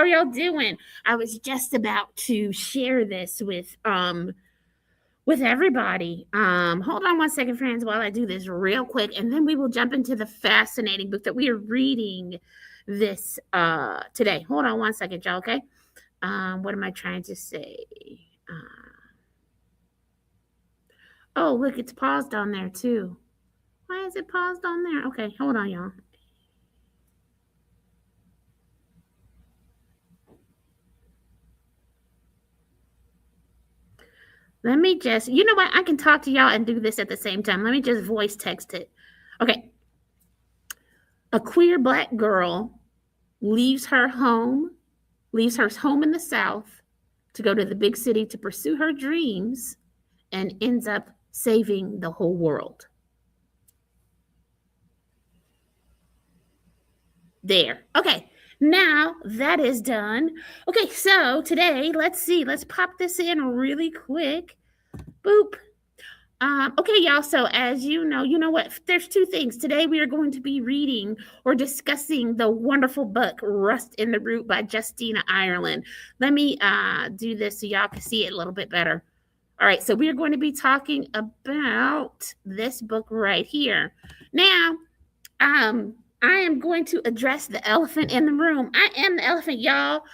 are y'all doing? I was just about to share this with everybody. Hold on one second, friends, while I do this real quick, and then we will jump into the fascinating book that we are reading this today. Hold on one second, y'all, okay? What am I trying to say? Oh, look, it's paused on there too. Why is it paused on there? Okay, hold on, y'all. Let me just, you know what? I can talk to y'all and do this at the same time. Let me just voice text it. Okay. A queer black girl leaves her home in the South to go to the big city to pursue her dreams and ends up saving the whole world. There. Okay. Now that is done. Okay, so today, let's pop this in really quick. Boop. Okay, y'all. So as you know what? There's two things. Today we are going to be reading or discussing the wonderful book Rust in the Root by Justina Ireland. Let me do this so y'all can see it a little bit better. All right, so we are going to be talking about this book right here. Now, I am going to address the elephant in the room. I am the elephant, y'all.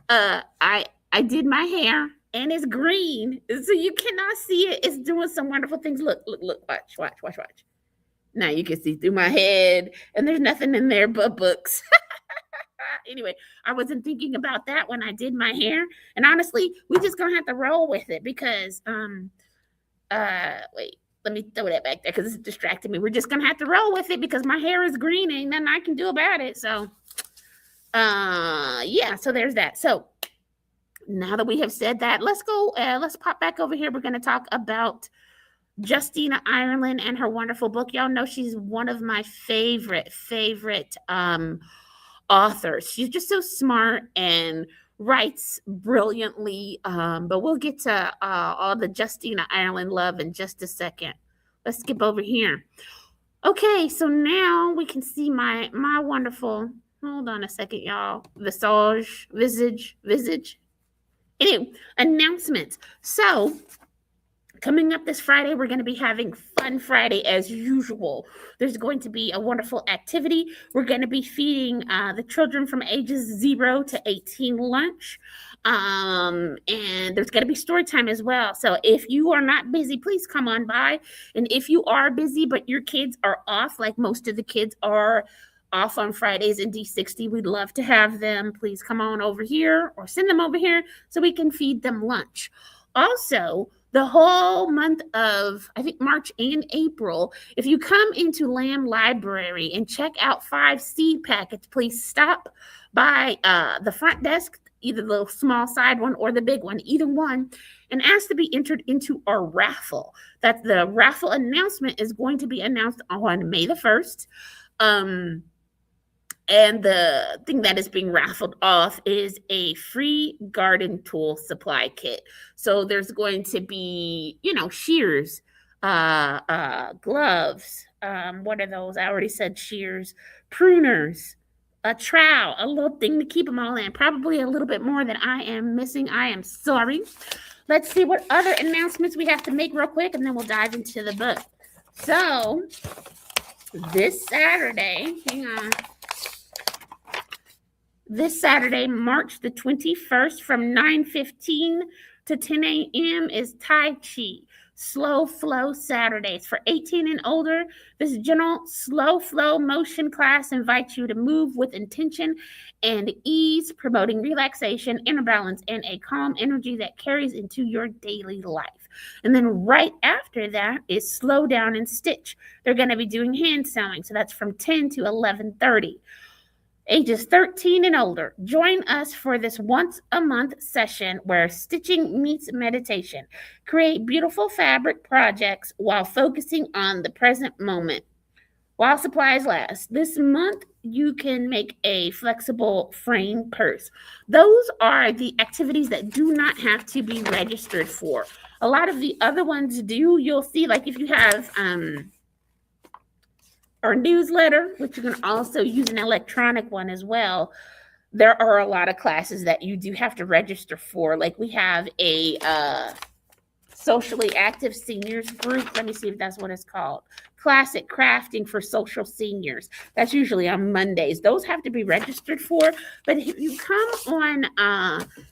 I did my hair and it's green, so you cannot see it. It's doing some wonderful things. Look, watch. Now you can see through my head, and there's nothing in there but books. Anyway, I wasn't thinking about that when I did my hair, and honestly, we just gonna have to roll with it because wait. Let me throw that back there because it's distracting me. We're just gonna have to roll with it because my hair is green and nothing I can do about it. So, yeah. So there's that. So now that we have said that, let's go. Let's pop back over here. We're gonna talk about Justina Ireland and her wonderful book. Y'all know she's one of my favorite authors. She's just so smart and writes brilliantly, but we'll get to all the Justina Ireland love in just a second. Let's skip over here. Okay, so now we can see my wonderful, hold on a second, y'all, visage. Anyway, announcements. So coming up this Friday, we're going to be having Fun Friday as usual. There's going to be a wonderful activity. We're going to be feeding the children from ages 0 to 18 lunch. And there's going to be story time as well. So if you are not busy, please come on by. And if you are busy, but your kids are off, like most of the kids are off on Fridays in D60, we'd love to have them. Please come on over here or send them over here so we can feed them lunch. Also, the whole month of, I think, March and April, if you come into Lamb Library and check out 5 seed packets, please stop by the front desk, either the small side one or the big one, either one, and ask to be entered into our raffle. That the raffle announcement is going to be announced on May the 1st. And the thing that is being raffled off is a free garden tool supply kit. So there's going to be, shears, gloves. What are those? I already said shears, pruners, a trowel, a little thing to keep them all in. Probably a little bit more than I am missing. I am sorry. Let's see what other announcements we have to make real quick, and then we'll dive into the book. So this Saturday, hang on. This Saturday, March the 21st, from 9:15 to 10 a.m. is Tai Chi, Slow Flow Saturdays. For 18 and older, this gentle, slow flow motion class invites you to move with intention and ease, promoting relaxation, inner balance, and a calm energy that carries into your daily life. And then right after that is Slow Down and Stitch. They're going to be doing hand sewing, so that's from 10 to 11:30. Ages 13 and older, join us for this once-a-month session where stitching meets meditation. Create beautiful fabric projects while focusing on the present moment. While supplies last. This month, you can make a flexible frame purse. Those are the activities that do not have to be registered for. A lot of the other ones do. You'll see, like if you have our newsletter, which you can also use an electronic one as well, there are a lot of classes that you do have to register for. Like we have a socially active seniors group. Let me see if that's what it's called. Classic crafting for social seniors. That's usually on Mondays. Those have to be registered for. But if you come on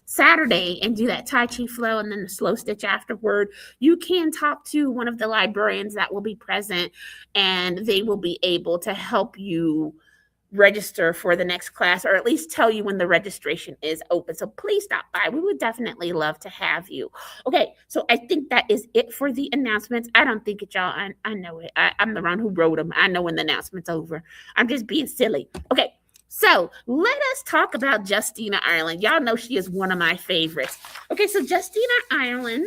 Saturday and do that Tai Chi flow and then the slow stitch afterward, you can talk to one of the librarians that will be present, and they will be able to help you register for the next class, or at least tell you when the registration is open. So please stop by. We would definitely love to have you. Okay, so I think that is it for the announcements. I don't think it, y'all. I know it. I'm the one who wrote them. I know when the announcement's over. I'm just being silly. Okay, so let us talk about Justina Ireland. Y'all know she is one of my favorites. Okay, so Justina Ireland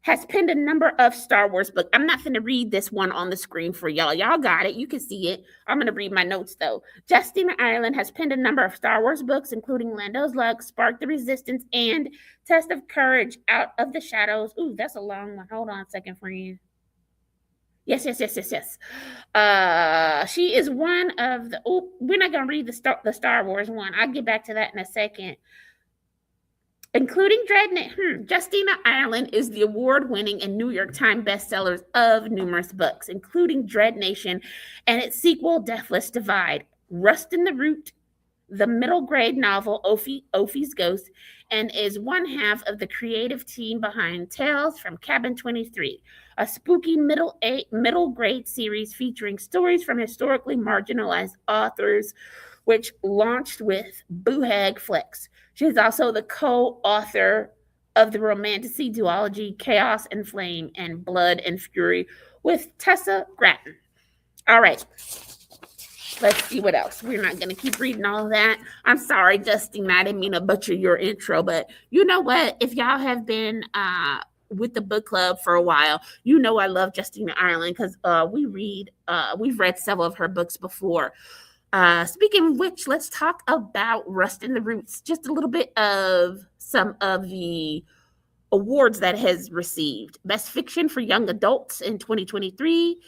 has penned a number of Star Wars books. I'm not going to read this one on the screen for y'all. Y'all got it. You can see it. I'm going to read my notes, though. Justina Ireland has penned a number of Star Wars books, including Lando's Luck, Spark the Resistance, and Test of Courage, Out of the Shadows. Ooh, that's a long one. Hold on a second, friend. Yes. She is one of the... Oh, we're not going to read the Star Wars one. I'll get back to that in a second. Including Dread. Justina Ireland is the award-winning and New York Times bestsellers of numerous books, including Dread Nation and its sequel, Deathless Divide, Rust in the Root, the middle grade novel Ophi's Ghost, and is one half of the creative team behind Tales from Cabin 23, a spooky middle grade series featuring stories from historically marginalized authors, which launched with Boohag Flicks. She is also the co-author of the romantasy duology Chaos and Flame and Blood and Fury with Tessa Gratton. All right. Let's see what else. We're not going to keep reading all of that. I'm sorry, Justina. I didn't mean to butcher your intro, but you know what? If y'all have been with the book club for a while, you know I love Justina Ireland because we've read several of her books before. Speaking of which, let's talk about Rust in the Roots. Just a little bit of some of the awards that it has received. Best Fiction for Young Adults in 2023,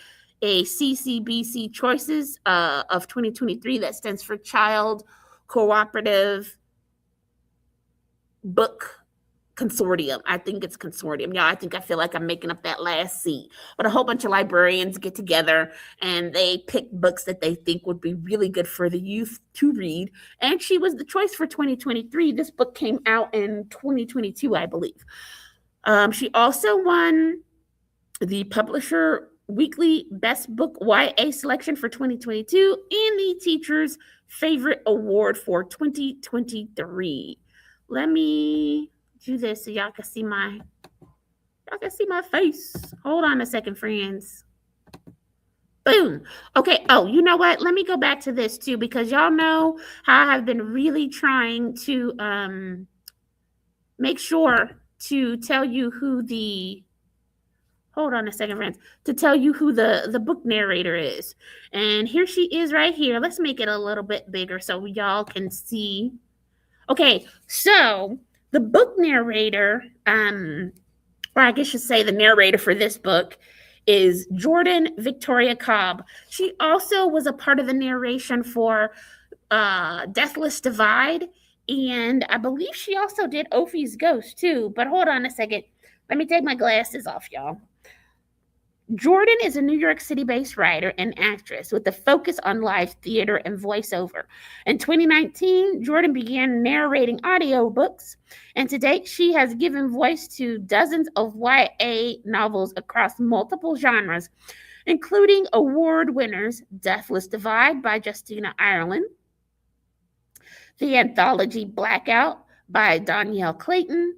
a CCBC Choices of 2023 that stands for Child Cooperative Book Consortium. I think it's consortium. Y'all, I feel like I'm making up that last C. But a whole bunch of librarians get together and they pick books that they think would be really good for the youth to read. And she was the choice for 2023. This book came out in 2022, I believe. She also won the Publisher Weekly Best Book YA Selection for 2022 and the Teacher's Favorite Award for 2023. Let me do this so y'all can see my face. Hold on a second, friends. Boom. Okay. Oh, you know what? Let me go back to this too, because y'all know how I have been really trying to make sure to tell you who the book narrator is. And here she is right here. Let's make it a little bit bigger so y'all can see. Okay, so the book narrator, or I guess you say the narrator for this book, is Jordan Victoria Cobb. She also was a part of the narration for Deathless Divide, and I believe she also did Ophi's Ghost too. But hold on a second. Let me take my glasses off, y'all. Jordan is a New York City-based writer and actress with a focus on live theater and voiceover. In 2019, Jordan began narrating audiobooks, and to date, she has given voice to dozens of YA novels across multiple genres, including award winners Deathless Divide by Justina Ireland, the anthology Blackout by Danielle Clayton,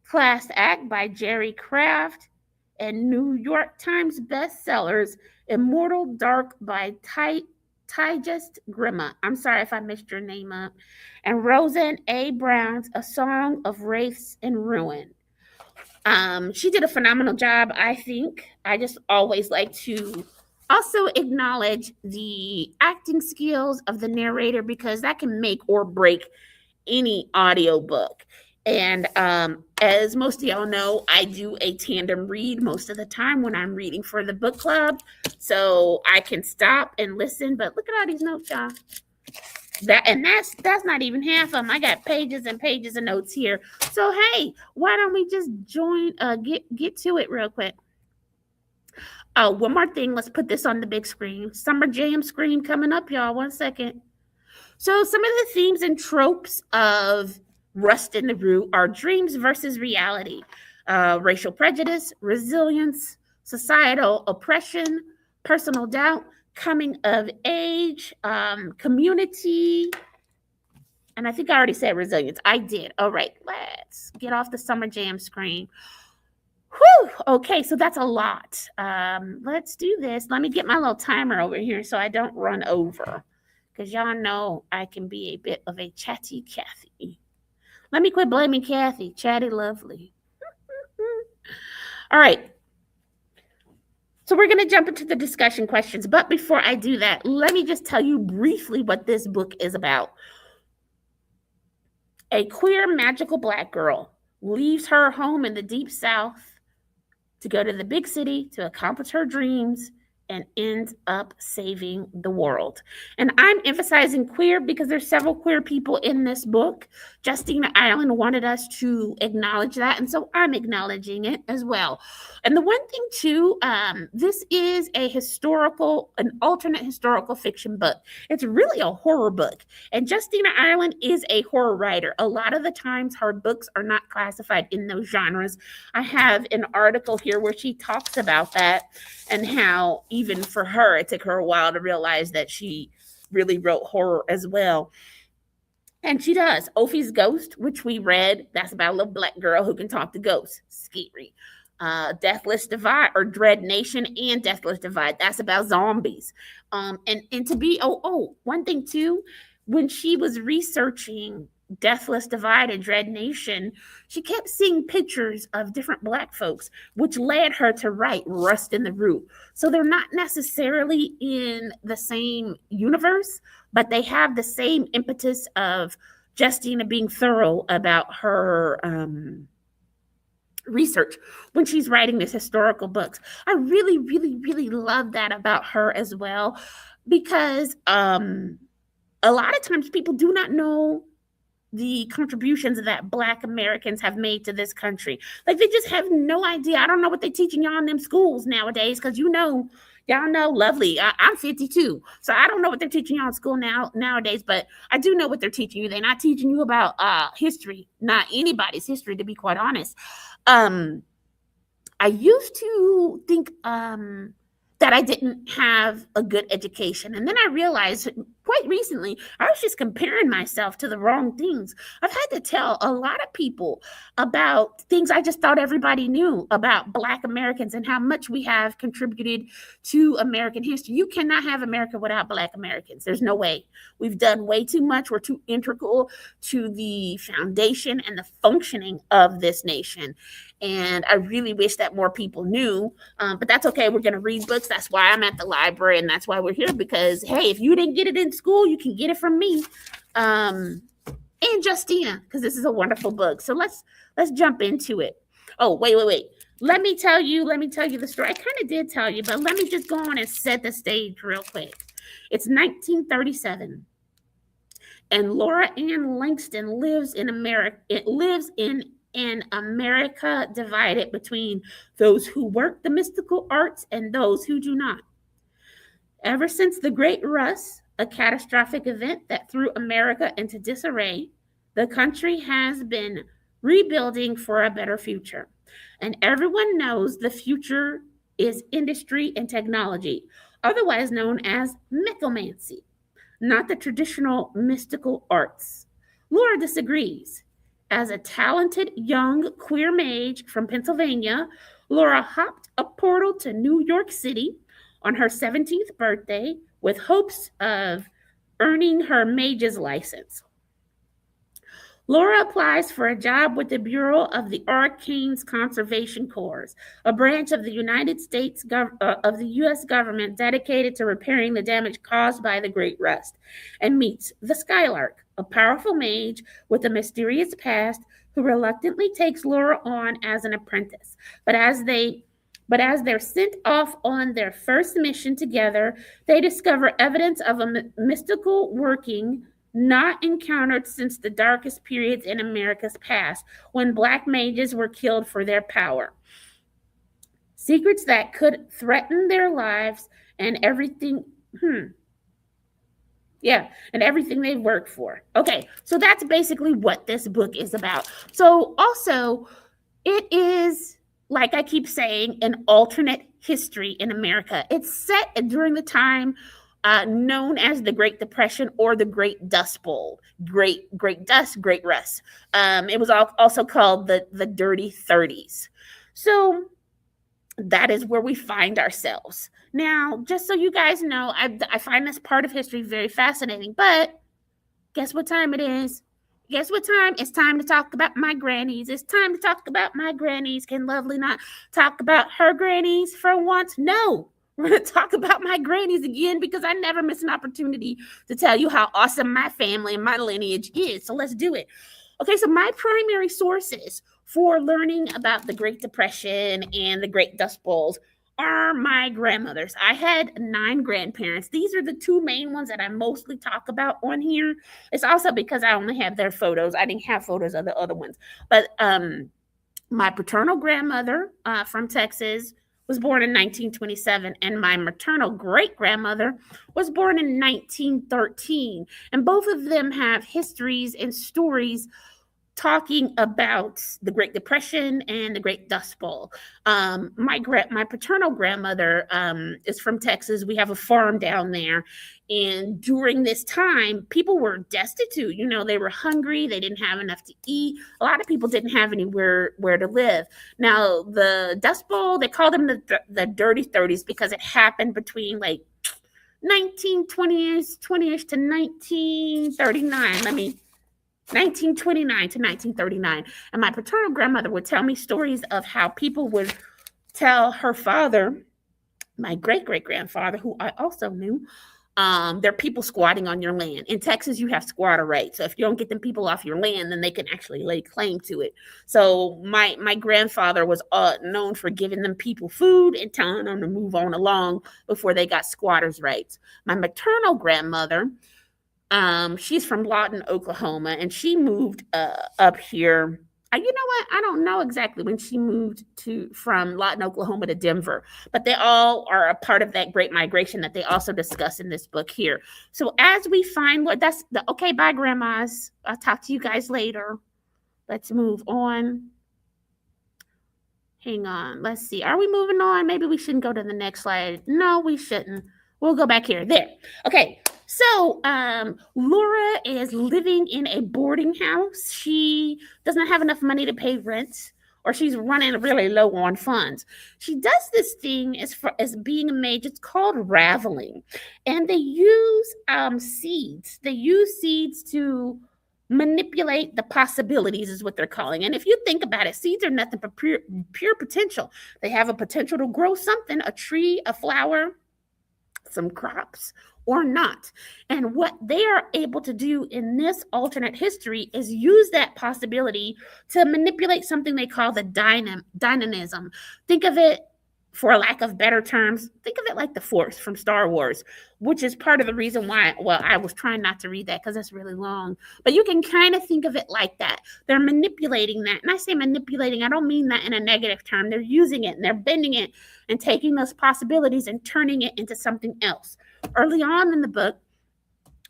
Class Act by Jerry Craft, and New York Times bestsellers Immortal Dark by Tigest Grima. I'm sorry if I messed your name up. And Roseanne A. Brown's A Song of Wraiths and Ruin. She did a phenomenal job, I think. I just always like to also acknowledge the acting skills of the narrator because that can make or break any audiobook. And as most of y'all know, I do a tandem read most of the time when I'm reading for the book club. So I can stop and listen. But look at all these notes, y'all. That's not even half of them. I got pages and pages of notes here. So hey, why don't we just join? Get to it real quick. Oh, one more thing. Let's put this on the big screen. Summer Jam screen coming up, y'all. 1 second. So some of the themes and tropes of Rust in the Root are dreams versus reality, racial prejudice, resilience, societal oppression, personal doubt, coming of age, community, and I think I already said resilience. I did. All right, let's get off the Summer Jam screen. Whew. Okay, so that's a lot. Let's do this. Let me get my little timer over here so I don't run over. Because y'all know I can be a bit of a chatty Cathy. Let me quit blaming Cathy. Chatty lovely. All right. So we're going to jump into the discussion questions. But before I do that, let me just tell you briefly what this book is about. A queer magical Black girl leaves her home in the deep South to go to the big city to accomplish her dreams and ends up saving the world. And I'm emphasizing queer because there's several queer people in this book. Justina Ireland wanted us to acknowledge that, and so I'm acknowledging it as well. And the one thing too, this is an alternate historical fiction book. It's really a horror book, and Justina Ireland is a horror writer. A lot of the times her books are not classified in those genres. I have an article here where she talks about that and how even for her, it took her a while to realize that she really wrote horror as well. And she does. Ophi's Ghost, which we read, that's about a little Black girl who can talk to ghosts. Scary. Deathless Divide, or Dread Nation and Deathless Divide, that's about zombies. And to be, one thing too, when she was researching Deathless Divide and Dread Nation, she kept seeing pictures of different Black folks, which led her to write Rust in the Root. So they're not necessarily in the same universe, but they have the same impetus of Justina being thorough about her research when she's writing these historical books. I really, really, really love that about her as well, because a lot of times people do not know the contributions that Black Americans have made to this country. Like, they just have no idea. I don't know what they're teaching y'all in them schools nowadays, because y'all know, lovely. I'm 52, so I don't know what they're teaching y'all in school nowadays, but I do know what they're teaching you. They're not teaching you about history, not anybody's history, to be quite honest. I used to think that I didn't have a good education. And then I realized quite recently, I was just comparing myself to the wrong things. I've had to tell a lot of people about things I just thought everybody knew about Black Americans and how much we have contributed to American history. You cannot have America without Black Americans. There's no way. We've done way too much. We're too integral to the foundation and the functioning of this nation. And I really wish that more people knew, but that's okay. We're going to read books. That's why I'm at the library, and that's why we're here, because, hey, if you didn't get it in school, you can get it from me and Justina, because this is a wonderful book. So let's jump into it. Oh, wait. Let me tell you the story. I kind of did tell you, but let me just go on and set the stage real quick. It's 1937. And Laura Ann Langston lives in America. It lives in an America divided between those who work the mystical arts and those who do not. Ever since the Great Rust, a catastrophic event that threw America into disarray, the country has been rebuilding for a better future. And everyone knows the future is industry and technology, otherwise known as mythomancy, not the traditional mystical arts. Laura disagrees. As a talented young queer mage from Pennsylvania, Laura hopped a portal to New York City on her 17th birthday with hopes of earning her mage's license. Laura applies for a job with the Bureau of the Arcane's Conservation Corps, a branch of the of the U.S. government dedicated to repairing the damage caused by the Great Rust, and meets the Skylark, a powerful mage with a mysterious past who reluctantly takes Laura on as an apprentice. But as they're sent off on their first mission together, they discover evidence of a mystical working not encountered since the darkest periods in America's past, when black mages were killed for their power. Secrets that could threaten their lives and everything. Yeah, and everything they've worked for. Okay, so that's basically what this book is about. So, also, it is, like I keep saying, an alternate history in America. It's set during the time known as the Great Depression or the Great Dust Bowl. Great Dust, Great Rust. It was also called the Dirty 30s. So that is where we find ourselves. Now, just so you guys know, I find this part of history very fascinating, but guess what time it is? Guess what time? It's time to talk about my grannies. It's time to talk about my grannies. Can Lovely not talk about her grannies for once? No. We're going to talk about my grannies again because I never miss an opportunity to tell you how awesome my family and my lineage is. So let's do it. Okay, so my primary sources for learning about the Great Depression and the Great Dust Bowls are my grandmothers. I had 9 grandparents. These are the 2 main ones that I mostly talk about on here. It's also because I only have their photos. I didn't have photos of the other ones. But my paternal grandmother from Texas was born in 1927, and my maternal great-grandmother was born in 1913. And both of them have histories and stories talking about the Great Depression and the Great Dust Bowl. My paternal grandmother is from Texas. We have a farm down there. And during this time, people were destitute. They were hungry. They didn't have enough to eat. A lot of people didn't have anywhere to live. Now, the Dust Bowl, they called them the Dirty 30s because it happened between like 1920ish to 1939. 1929 to 1939. And my paternal grandmother would tell me stories of how people would tell her father, my great-great-grandfather, who I also knew, there are people squatting on your land. In Texas, you have squatter rights. So if you don't get them people off your land, then they can actually lay claim to it. So my grandfather was known for giving them people food and telling them to move on along before they got squatters' rights. My maternal grandmother, she's from Lawton, Oklahoma, and she moved up here. You know what? I don't know exactly when she moved from Lawton, Oklahoma to Denver, but they all are a part of that Great Migration that they also discuss in this book here. So as we find what that's the okay, bye, grandmas. I'll talk to you guys later. Let's move on. Hang on. Let's see. Are we moving on? Maybe we shouldn't go to the next slide. No, we shouldn't. We'll go back here. There. Okay. So Laura is living in a boarding house. She doesn't have enough money to pay rent, or she's running really low on funds. She does this thing as being a mage. It's called raveling, and they use seeds. They use seeds to manipulate the possibilities, is what they're calling. And if you think about it, seeds are nothing but pure potential. They have a potential to grow something, a tree, a flower, some crops, or not. And what they are able to do in this alternate history is use that possibility to manipulate something they call the dynamism. Think of it, for a lack of better terms, think of it like the Force from Star Wars, which is part of the reason why, I was trying not to read that because it's really long. But you can kind of think of it like that. They're manipulating that. And I say manipulating, I don't mean that in a negative term. They're using it and they're bending it and taking those possibilities and turning it into something else. Early on in the book,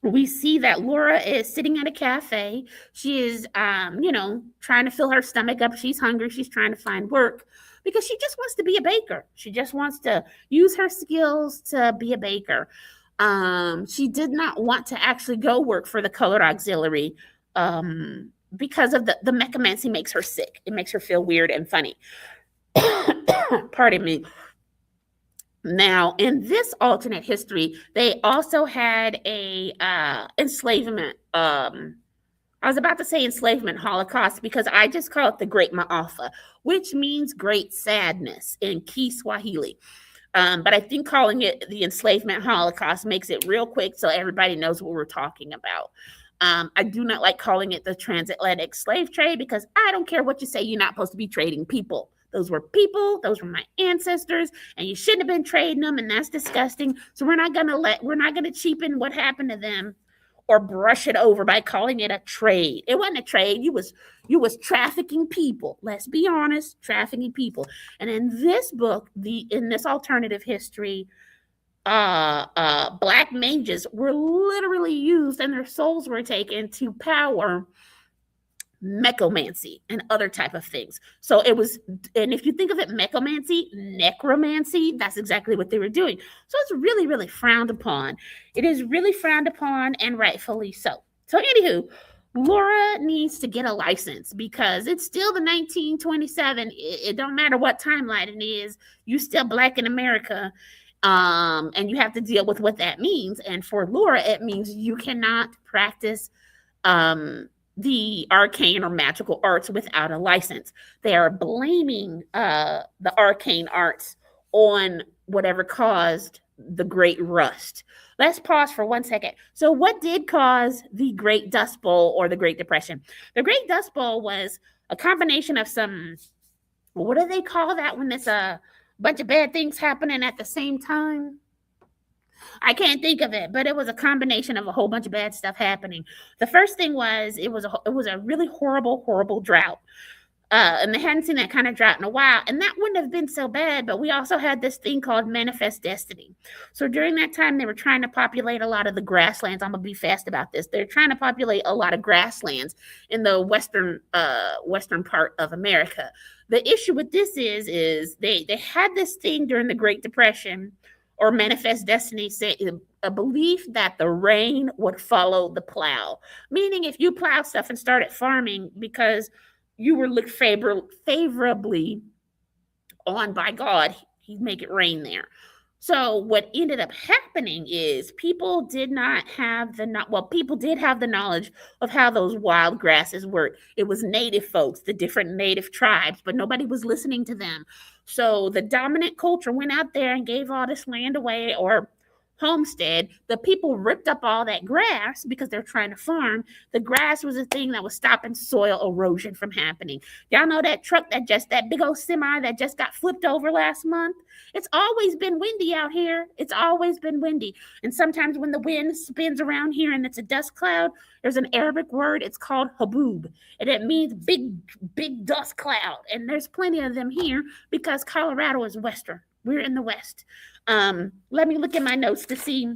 we see that Laura is sitting at a cafe. She is, trying to fill her stomach up. She's hungry. She's trying to find work because she just wants to be a baker. She just wants to use her skills to be a baker. She did not want to actually go work for the Colored Auxiliary because of the mechamancy makes her sick. It makes her feel weird and funny. Pardon me. Now, in this alternate history, they also had a enslavement. I was about to say enslavement Holocaust because I just call it the Great Maafa, which means great sadness in Kiswahili. But I think calling it the enslavement Holocaust makes it real quick so everybody knows what we're talking about. I do not like calling it the transatlantic slave trade because I don't care what you say, you're not supposed to be trading people. Those were people, those were my ancestors, and you shouldn't have been trading them, and that's disgusting. So we're not gonna cheapen what happened to them or brush it over by calling it a trade. It wasn't a trade. You was trafficking people. Let's be honest, trafficking people. And in this book, in this alternative history, black mages were literally used and their souls were taken to power mechomancy and other type of things. So it was, and if you think of it, mechomancy, necromancy, that's exactly what they were doing. So it's really, really frowned upon. It is really frowned upon, and rightfully so. So anywho, Laura needs to get a license because it's still the 1927. It don't matter what timeline it is, you still black in America. And you have to deal with what that means. And for Laura, it means you cannot practice the arcane or magical arts without a license. They are blaming the arcane arts on whatever caused the Great Rust. Let's pause for 1 second. So, what did cause the Great Dust Bowl or the Great Depression? The Great Dust Bowl was a combination of some, what do they call that when it's a bunch of bad things happening at the same time? I can't think of it, but it was a combination of a whole bunch of bad stuff happening. The first thing was it was a really horrible drought. And they hadn't seen that kind of drought in a while. And that wouldn't have been so bad, but we also had this thing called manifest destiny. So during that time, they were trying to populate a lot of the grasslands. I'm going to be fast about this. They're trying to populate a lot of grasslands in the western part of America. The issue with this is they had this thing during the Great Depression, or manifest destiny, a belief that the rain would follow the plow. Meaning if you plowed stuff and started farming because you were looked favorably on by God, he'd make it rain there. So what ended up happening is people did have the knowledge of how those wild grasses work. It was native folks, the different native tribes, but nobody was listening to them. So the dominant culture went out there and gave all this land away, or homestead. The people ripped up all that grass because they're trying to farm. The grass was a thing that was stopping soil erosion from happening. Y'all know that truck that big old semi that just got flipped over last month? It's always been windy out here. It's always been windy. And sometimes when the wind spins around here and it's a dust cloud, there's an Arabic word. It's called haboob. And it means big dust cloud. And there's plenty of them here because Colorado is western. We're in the West. Let me look at my notes to see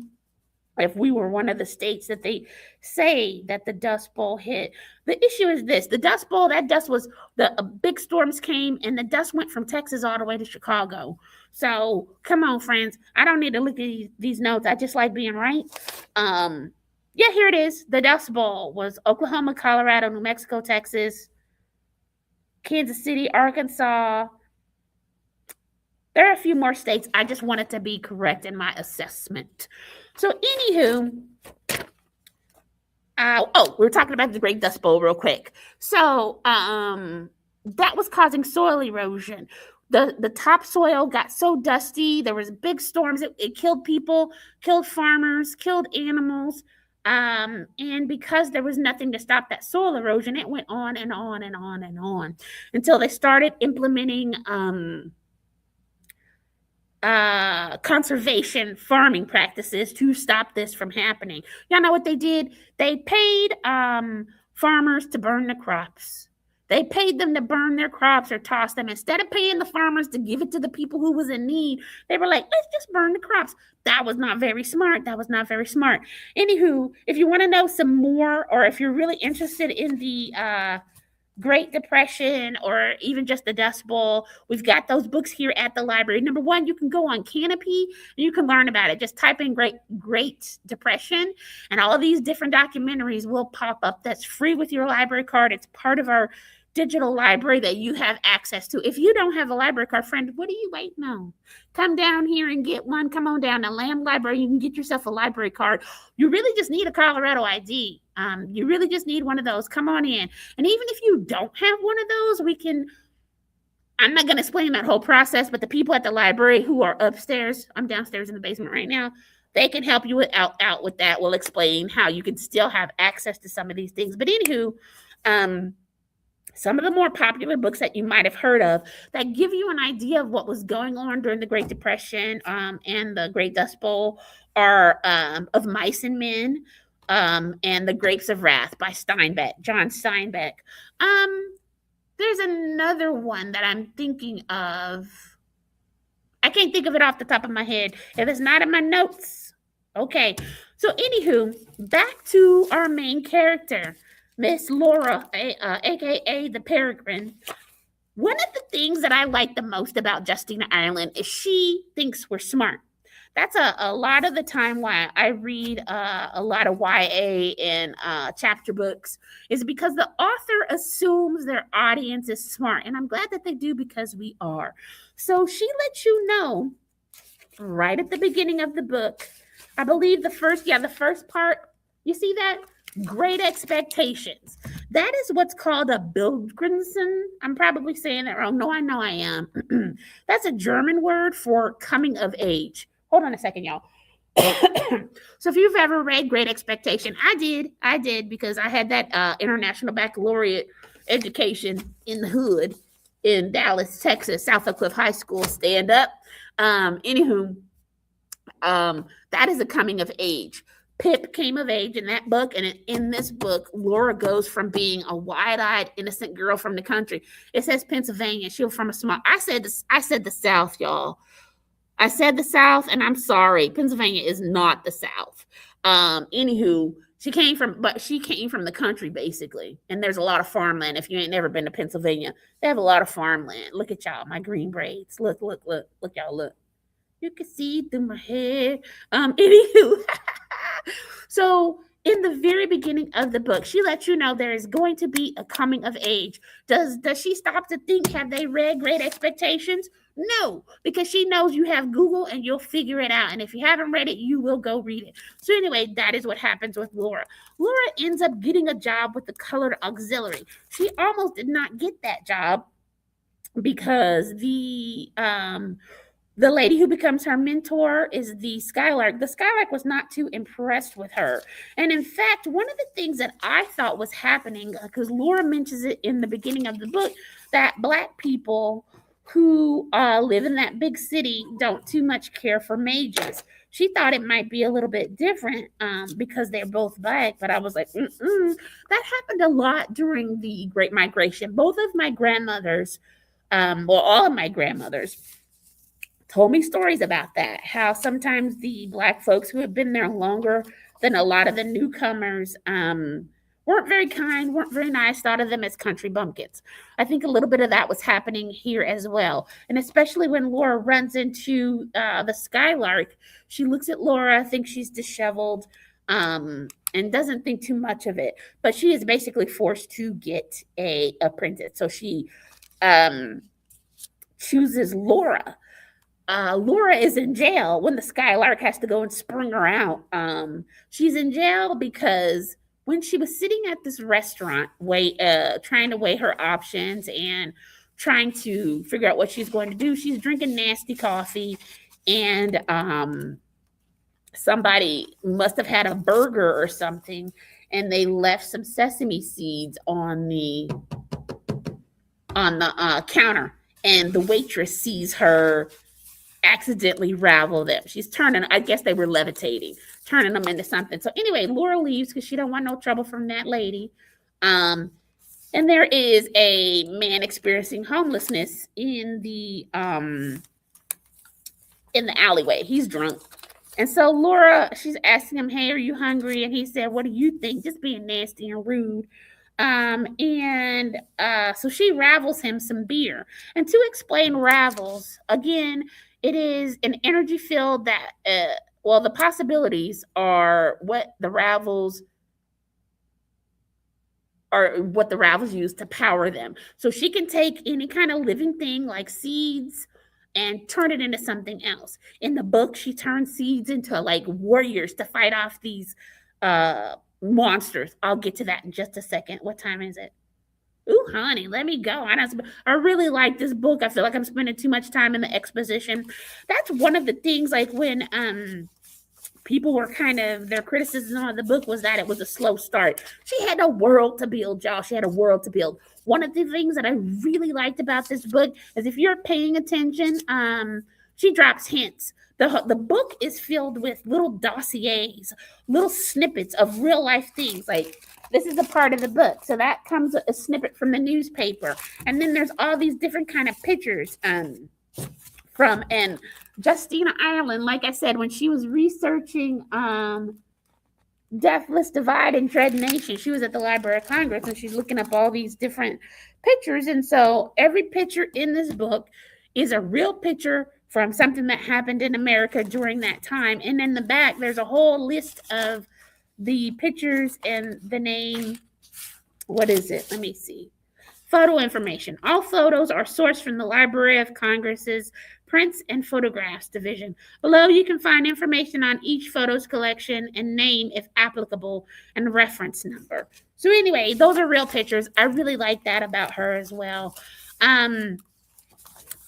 if we were one of the states that they say that the Dust Bowl hit. The issue is this: the Dust Bowl, that dust was, the big storms came and the dust went from Texas all the way to Chicago. So come on, friends. I don't need to look at these notes. I just like being right. Yeah, here it is. The Dust Bowl was Oklahoma, Colorado, New Mexico, Texas, Kansas City, Arkansas. There are a few more states. I just wanted to be correct in my assessment. So, anywho, we were talking about the Great Dust Bowl real quick. So, that was causing soil erosion. The topsoil got so dusty. There was big storms. It killed people, killed farmers, killed animals. And because there was nothing to stop that soil erosion, it went on and on and on and on until they started implementing conservation farming practices to stop this from happening. Y'all know what they did? They paid farmers to burn the crops. They paid them to burn their crops or toss them. Instead of paying the farmers to give it to the people who was in need, they were like, let's just burn the crops. That was not very smart. Anywho, if you want to know some more, or if you're really interested in the Great Depression or even just the Dust Bowl, we've got those books here at the library. Number one, you can go on Canopy and you can learn about it. Just type in Great Depression and all of these different documentaries will pop up. That's free with your library card. It's part of our digital library that you have access to. If you don't have a library card, friend, what are you waiting on? Come down here and get one. Come on down to Lamb Library. You can get yourself a library card. You really just need a Colorado ID. You really just need one of those. Come on in. And even if you don't have one of those, I'm not going to explain that whole process, but the people at the library who are upstairs, I'm downstairs in the basement right now, they can help you out with that. We'll explain how you can still have access to some of these things. But anywho, some of the more popular books that you might have heard of that give you an idea of what was going on during the Great Depression and the Great Dust Bowl are Of Mice and Men. and The Grapes of Wrath by John Steinbeck. Um, there's another one that I'm thinking of. I can't think of it off the top of my head. If it's not in my notes. Okay. So, anywho, back to our main character, Miss Laura, aka the Peregrine. One of the things that I like the most about Justina Ireland is she thinks we're smart. That's a lot of the time why I read a lot of YA and chapter books is because the author assumes their audience is smart. And I'm glad that they do because we are. So she lets you know right at the beginning of the book. I believe the first part, you see that? Great Expectations. That is what's called a Bildgrensen. I'm probably saying that wrong. No, I know I am. That's a German word for coming of age. Hold on a second, y'all. So if you've ever read Great Expectation, I did because I had that international baccalaureate education in the hood in Dallas, Texas, South Oak Cliff High School. Stand up. Anywho, that is a coming of age. Pip came of age in that book, and in this book, Laura goes from being a wide-eyed, innocent girl from the country. It says Pennsylvania. She was from a small. I said the South, y'all. I said the South, and I'm sorry. Pennsylvania is not the South. Anywho, she came from the country basically, and there's a lot of farmland. If you ain't never been to Pennsylvania, they have a lot of farmland. Look at y'all, my green braids. Look, y'all, look. You can see through my hair. Anywho, so in the very beginning of the book, she lets you know there is going to be a coming of age. Does she stop to think, have they read Great Expectations? No, because she knows you have Google and you'll figure it out. And if you haven't read it, you will go read it. So anyway, that is what happens with Laura. Laura ends up getting a job with the Colored Auxiliary. She almost did not get that job because the lady who becomes her mentor is the Skylark. The Skylark was not too impressed with her. And in fact, one of the things that I thought was happening, because Laura mentions it in the beginning of the book, that Black people who live in that big city don't too much care for mages. She thought it might be a little bit different because they're both Black, but I was like, that happened a lot during the Great Migration. Both of my grandmothers, all of my grandmothers, told me stories about that, how sometimes the Black folks who have been there longer than a lot of the newcomers weren't very kind, weren't very nice, thought of them as country bumpkins. I think a little bit of that was happening here as well. And especially when Laura runs into the Skylark, she looks at Laura, thinks she's disheveled, and doesn't think too much of it. But she is basically forced to get a apprentice. So she chooses Laura. Laura is in jail when the Skylark has to go and spring her out. She's in jail because when she was sitting at this restaurant, trying to weigh her options and trying to figure out what she's going to do, she's drinking nasty coffee, and somebody must have had a burger or something, and they left some sesame seeds on the counter, and the waitress sees her accidentally ravel them. She's turning, I guess they were levitating, turning them into something. So anyway, Laura leaves because she don't want no trouble from that lady. And there is a man experiencing homelessness in the alleyway. He's drunk. And so Laura, she's asking him, hey, are you hungry? And he said, what do you think? Just being nasty and rude. So she ravels him some beer. And to explain ravels, again, it is an energy field that, the possibilities are what the ravels use to power them. So she can take any kind of living thing like seeds and turn it into something else. In the book, she turns seeds into like warriors to fight off these monsters. I'll get to that in just a second. What time is it? Ooh, honey, let me go. I really like this book. I feel like I'm spending too much time in the exposition. That's one of the things, like when people were their criticism of the book was that it was a slow start. She had a world to build, y'all. She had a world to build. One of the things that I really liked about this book is if you're paying attention, she drops hints The book is filled with little dossiers, little snippets of real life things. Like this is a part of the book, so that comes a snippet from the newspaper, and then there's all these different kind of pictures from and Justina Ireland. Like I said, when she was researching Deathless Divide and Dread Nation, she was at the Library of Congress and she's looking up all these different pictures. And so every picture in this book is a real picture from something that happened in America during that time. And in the back, there's a whole list of the pictures and the name. What is it? Let me see. Photo information. All photos are sourced from the Library of Congress's Prints and Photographs Division. Below, you can find information on each photo's collection and name if applicable and reference number. So anyway, those are real pictures. I really like that about her as well.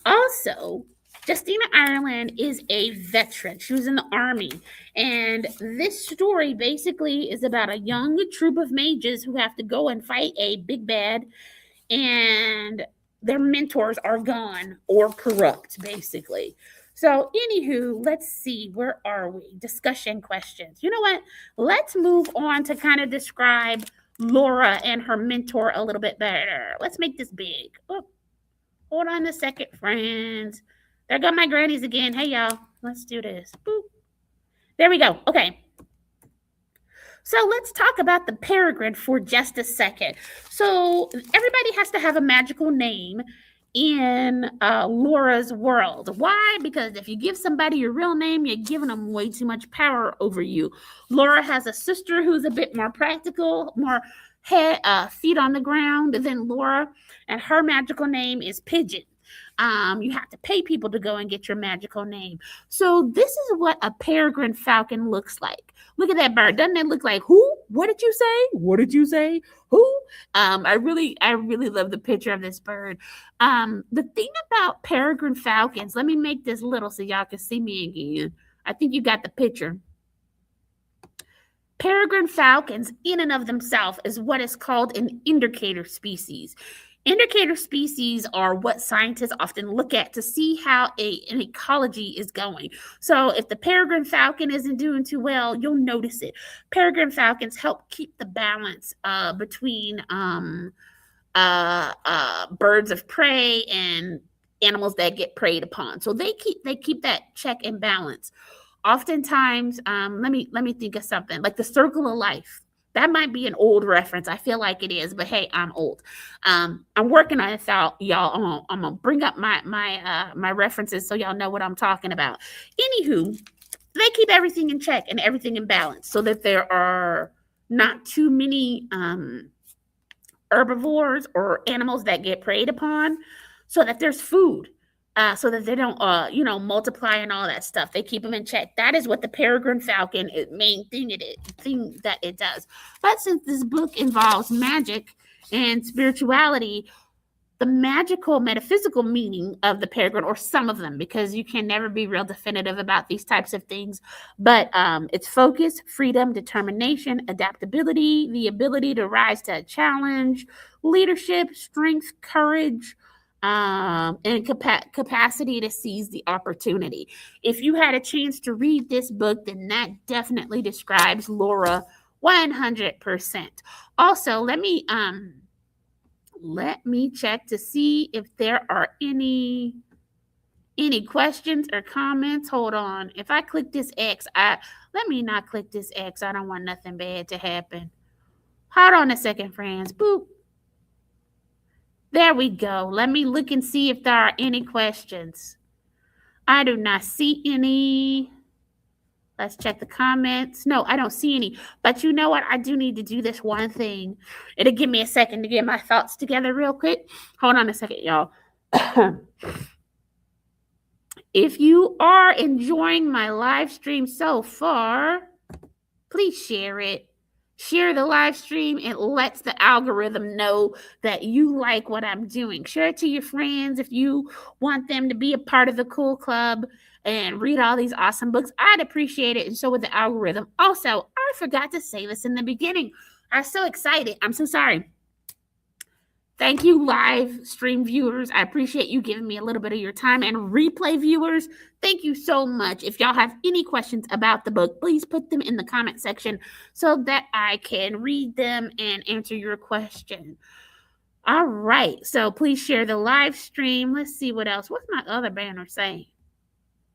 Also, Justina Ireland is a veteran. She was in the Army. And this story basically is about a young troop of mages who have to go and fight a big bad, and their mentors are gone or corrupt, basically. So, anywho, let's see. Where are we? Discussion questions. You know what? Let's move on to kind of describe Laura and her mentor a little bit better. Let's make this big. Oh, hold on a second, friends. There go my grannies again. Hey, y'all. Let's do this. Boop. There we go. Okay. So let's talk about the peregrine for just a second. So everybody has to have a magical name in Laura's world. Why? Because if you give somebody your real name, you're giving them way too much power over you. Laura has a sister who's a bit more practical, more feet on the ground than Laura, and her magical name is Pigeon. You have to pay people to go and get your magical name. So this is what a peregrine falcon looks like. Look at that bird. Doesn't it look like who? What did you say? What did you say? Who? I really love the picture of this bird. The thing about peregrine falcons, let me make this little so y'all can see me again. I think you got the picture. Peregrine falcons in and of themselves is what is called an indicator species. Indicator species are what scientists often look at to see how an ecology is going. So if the peregrine falcon isn't doing too well, you'll notice it. Peregrine falcons help keep the balance between birds of prey and animals that get preyed upon. So they keep that check and balance. Oftentimes, let me think of something like the circle of life. That might be an old reference. I feel like it is, but hey, I'm old. I'm working on it, y'all. I'm gonna bring up my references so y'all know what I'm talking about. Anywho, they keep everything in check and everything in balance so that there are not too many herbivores or animals that get preyed upon, so that there's food. So that they don't, multiply and all that stuff. They keep them in check. That is what the peregrine falcon main thing that it does. But since this book involves magic and spirituality, the magical, metaphysical meaning of the peregrine, or some of them, because you can never be real definitive about these types of things, but it's focus, freedom, determination, adaptability, the ability to rise to a challenge, leadership, strength, courage, and capacity to seize the opportunity. If you had a chance to read this book, then that definitely describes Laura 100%. Also, let me check to see if there are any questions or comments. Hold on. If I click this X, let me not click this X. I don't want nothing bad to happen. Hold on a second, friends. Boop. There we go. Let me look and see if there are any questions. I do not see any. Let's check the comments. No, I don't see any. But you know what? I do need to do this one thing. It'll give me a second to get my thoughts together real quick. Hold on a second, y'all. If you are enjoying my live stream so far, please share it. Share the live stream. It lets the algorithm know that you like what I'm doing. Share it to your friends if you want them to be a part of the cool club and read all these awesome books. I'd appreciate it, and so would the algorithm. Also, I forgot to say this in the beginning. I'm so excited. I'm so sorry. Thank you, live stream viewers. I appreciate you giving me a little bit of your time. And replay viewers, thank you so much. If y'all have any questions about the book, please put them in the comment section so that I can read them and answer your question. All right. So please share the live stream. Let's see what else. What's my other banner saying?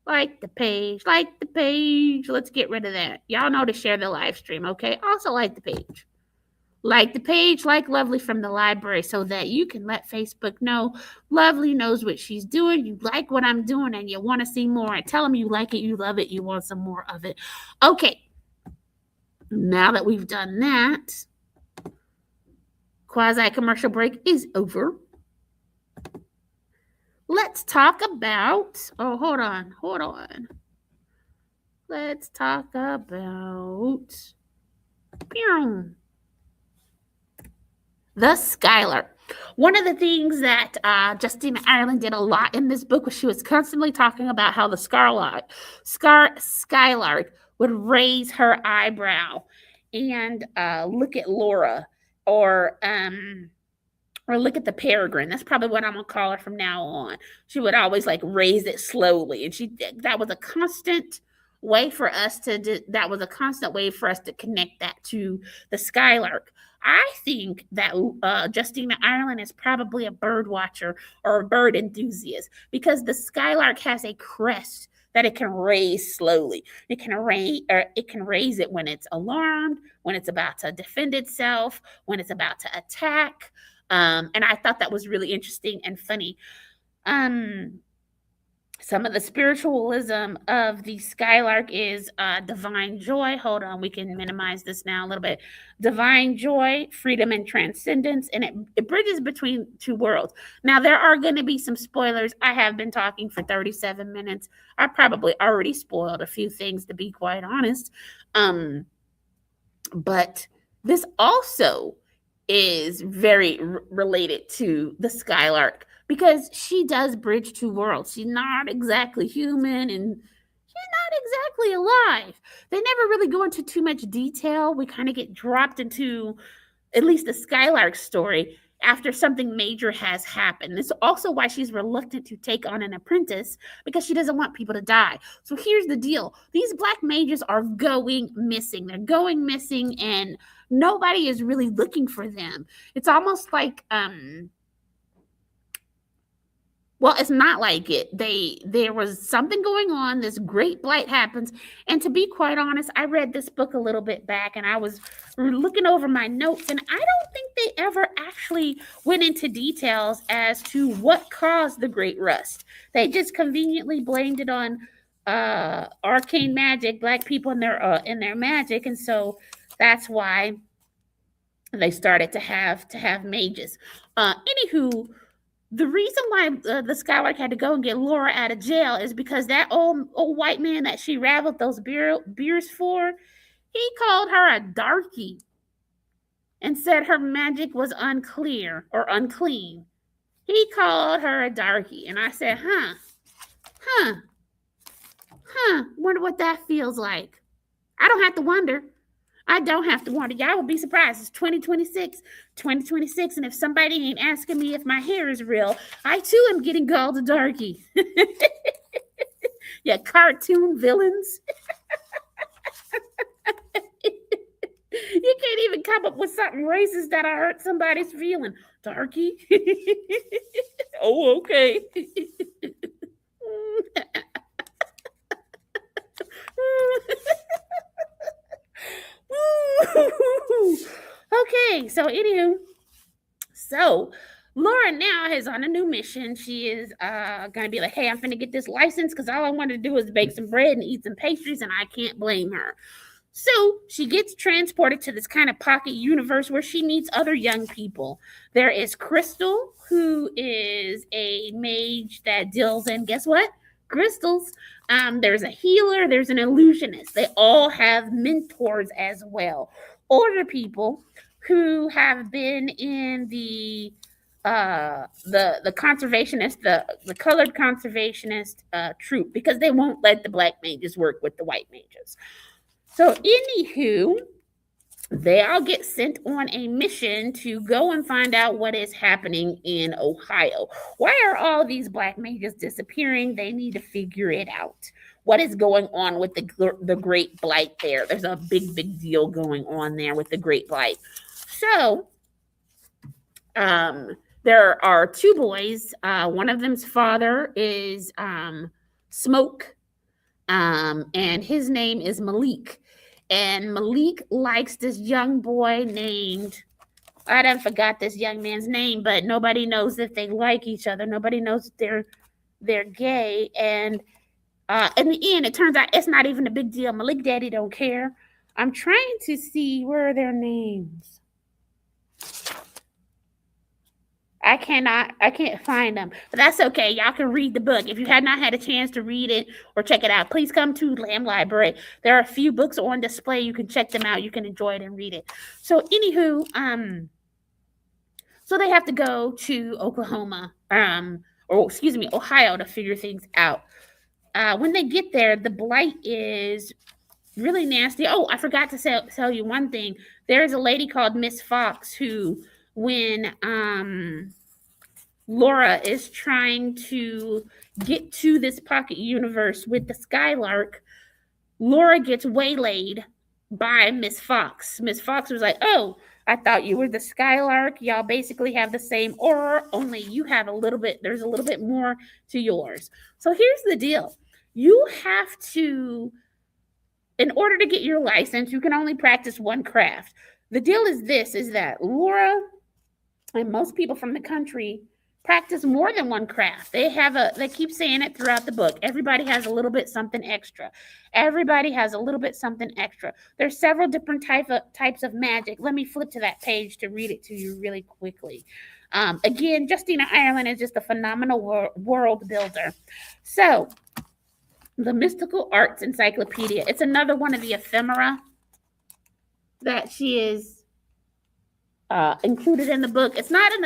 Like the page. Like the page. Let's get rid of that. Y'all know to share the live stream, okay? Also like the page. Like the page, like Lovely from the library, so that you can let Facebook know Lovely knows what she's doing. You like what I'm doing and you want to see more. And tell them you like it, you love it, you want some more of it. Okay. Now that we've done that, quasi-commercial break is over. Let's talk about, hold on. Let's talk about the Skylark. One of the things that Justina Ireland did a lot in this book was she was constantly talking about how the Skylark would raise her eyebrow and look at Laura, or look at the peregrine. That's probably what I'm gonna call her from now on. She would always like raise it slowly, and that was a constant way for us to connect that to the Skylark. I think that Justina Ireland is probably a bird watcher or a bird enthusiast, because the Skylark has a crest that it can raise slowly. It can raise it when it's alarmed, when it's about to defend itself, when it's about to attack. And I thought that was really interesting and funny. Some of the spiritualism of the Skylark is divine joy. Hold on, we can minimize this now a little bit. Divine joy, freedom, and transcendence, and it bridges between two worlds. Now, there are going to be some spoilers. I have been talking for 37 minutes. I probably already spoiled a few things, to be quite honest. But this also is very related to the Skylark, because she does bridge two worlds. She's not exactly human and she's not exactly alive. They never really go into too much detail. We kind of get dropped into, at least the Skylark story, after something major has happened. This is also why she's reluctant to take on an apprentice, because she doesn't want people to die. So here's the deal. These black mages are going missing. They're going missing, and nobody is really looking for them. It's almost like, well, it's not like it. There was something going on. This great blight happens. And to be quite honest, I read this book a little bit back, and I was looking over my notes, and I don't think they ever actually went into details as to what caused the Great Rust. They just conveniently blamed it on arcane magic, black people in their magic, and so that's why they started to have mages. Anywho, the reason why the Skylark had to go and get Laura out of jail is because that old white man that she raveled those beers for, he called her a darky and said her magic was unclear or unclean. He called her a darky, and I said, wonder what that feels like. I don't have to wonder. Y'all would be surprised. It's 2026, and if somebody ain't asking me if my hair is real, I too am getting called a darky. Yeah, cartoon villains. You can't even come up with something racist that I hurt somebody's feeling. Darky? Oh, okay. Okay, so anywho, Laura now is on a new mission. She is gonna be like, hey, I'm gonna get this license because all I want to do is bake some bread and eat some pastries, and I can't blame her. So she gets transported to this kind of pocket universe where she meets other young people. There is Crystal, who is a mage that deals in, guess what? Crystals. There's a healer, there's an illusionist. They all have mentors as well. Older people who have been in the conservationist, the colored conservationist troop, because they won't let the black mages work with the white mages. So anywho, They all get sent on a mission to go and find out what is happening in Ohio. Why are all these black mages disappearing? They need to figure it out. What is going on with the Great Blight there? There's a big deal going on there with the Great Blight. So, there are two boys. One of them's father is Smoke, and his name is Malik. And Malik likes this young boy named, I done forgot this young man's name, but nobody knows that they like each other. Nobody knows that they're gay. And in the end, it turns out it's not even a big deal. Malik Daddy don't care. I'm trying to see where are their names. I can't find them, but that's okay. Y'all can read the book. If you had not had a chance to read it or check it out, please come to Lamb Library. There are a few books on display. You can check them out. You can enjoy it and read it. So, anywho, so they have to go to Oklahoma, Ohio to figure things out. When they get there, the blight is really nasty. Oh, I forgot to tell you one thing. There is a lady called Miss Fox who, when Laura is trying to get to this pocket universe with the Skylark, Laura gets waylaid by Miss Fox. Miss Fox was like, "Oh, I thought you were the Skylark. Y'all basically have the same aura, only you have there's a little bit more to yours." So here's the deal. You have to, in order to get your license, you can only practice one craft. The deal is that Laura and most people from the country practice more than one craft. They keep saying it throughout the book. Everybody has a little bit something extra. Everybody has a little bit something extra. There's several different types of magic. Let me flip to that page to read it to you really quickly. Again, Justina Ireland is just a phenomenal world builder. So, the Mystical Arts Encyclopedia. It's another one of the ephemera that she is included in the book. It's not an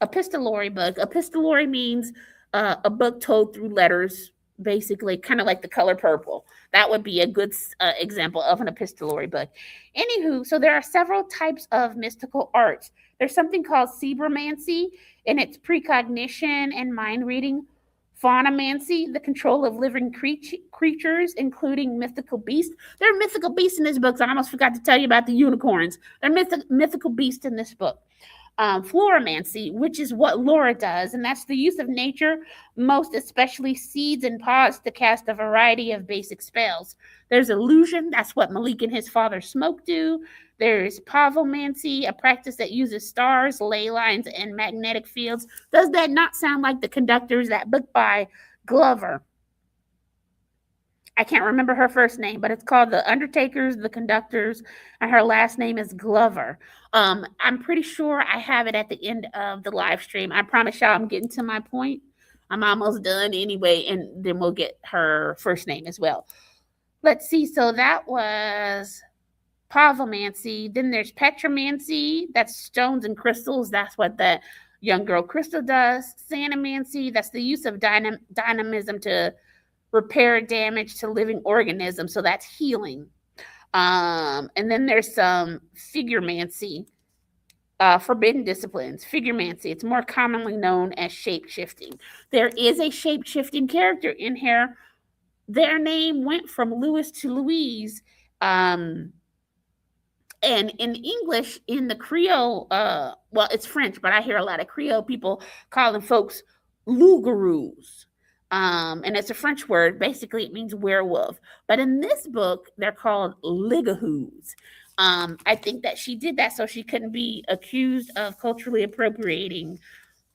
epistolary book. Epistolary means a book told through letters, basically, kind of like The Color Purple. That would be a good example of an epistolary book. Anywho, so there are several types of mystical arts. There's something called cerebromancy, and it's precognition and mind reading. Faunomancy, the control of living creatures, including mythical beasts. There are mythical beasts in this book, so I almost forgot to tell you about the unicorns. There are mythical beasts in this book. Floromancy, which is what Laura does, and that's the use of nature, most especially seeds and pods, to cast a variety of basic spells. There's illusion, that's what Malik and his father Smoke do. There's pavomancy, a practice that uses stars, ley lines, and magnetic fields. Does that not sound like The Conductors, that book by Glover? I can't remember her first name, but it's called The Undertakers, The Conductors, and her last name is Glover. I'm pretty sure I have it at the end of the live stream. I promise y'all I'm getting to my point. I'm almost done anyway, and then we'll get her first name as well. Let's see. So that was pavomancy. Then there's petromancy. That's stones and crystals. That's what the young girl Crystal does. Sanomancy. That's the use of dynamism to repair damage to living organisms. So that's healing. And then there's some figuremancy, forbidden disciplines. Figuremancy, it's more commonly known as shape-shifting. There is a shape-shifting character in here. Their name went from Louis to Louise. And in English, in the Creole, well, it's French, but I hear a lot of Creole people calling folks loups-garoux. And it's a French word. Basically, it means werewolf. But in this book, they're called ligahous. I think that she did that so she couldn't be accused of culturally appropriating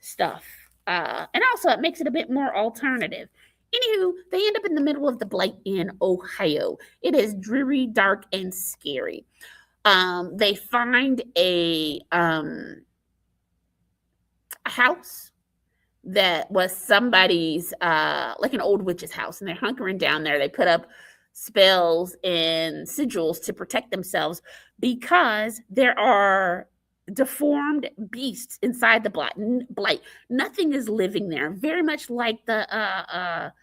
stuff. And also, it makes it a bit more alternative. Anywho, they end up in the middle of the blight in Ohio. It is dreary, dark, and scary. They find a house that was somebody's, like an old witch's house, and they're hunkering down there. They put up spells and sigils to protect themselves because there are deformed beasts inside the blight. Nothing is living there. Very much like the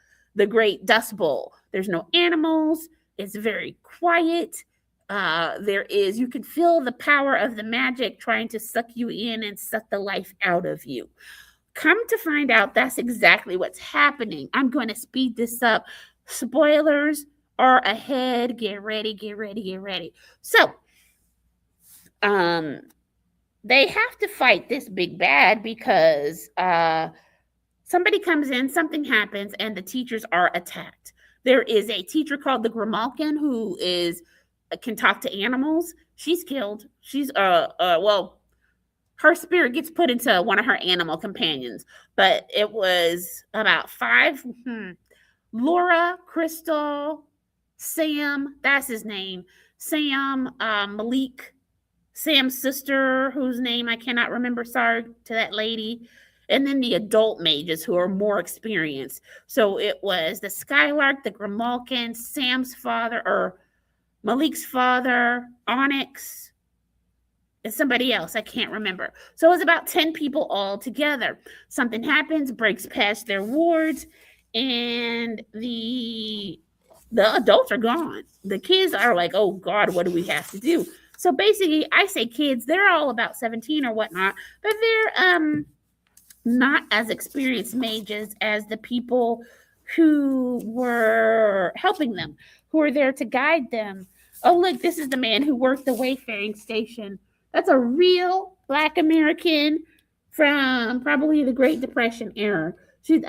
Great Dust Bowl. There's no animals. It's very quiet. You can feel the power of the magic trying to suck you in and suck the life out of you. Come to find out, that's exactly what's happening. I'm going to speed this up. Spoilers are ahead. Get ready, get ready, get ready. So, um, they have to fight this big bad because somebody comes in, something happens, and the teachers are attacked. There is a teacher called the Grimalkin who is can talk to animals. She's killed. She's well, her spirit gets put into one of her animal companions, but it was about five. Laura, Crystal, Sam, that's his name. Sam, Malik, Sam's sister, whose name I cannot remember, sorry to that lady. And then the adult mages who are more experienced. So it was the Skylark, the Grimalkin, Sam's father, or Malik's father, Onyx, and somebody else. I can't remember. So it was about 10 people all together. Something happens, breaks past their wards, and the adults are gone. The kids are like, oh God, what do we have to do? So basically, I say kids, they're all about 17 or whatnot, but they're not as experienced mages as the people who were helping them, who were there to guide them. Oh, look, this is the man who worked the wayfaring station. That's a real Black American from probably the Great Depression era. She's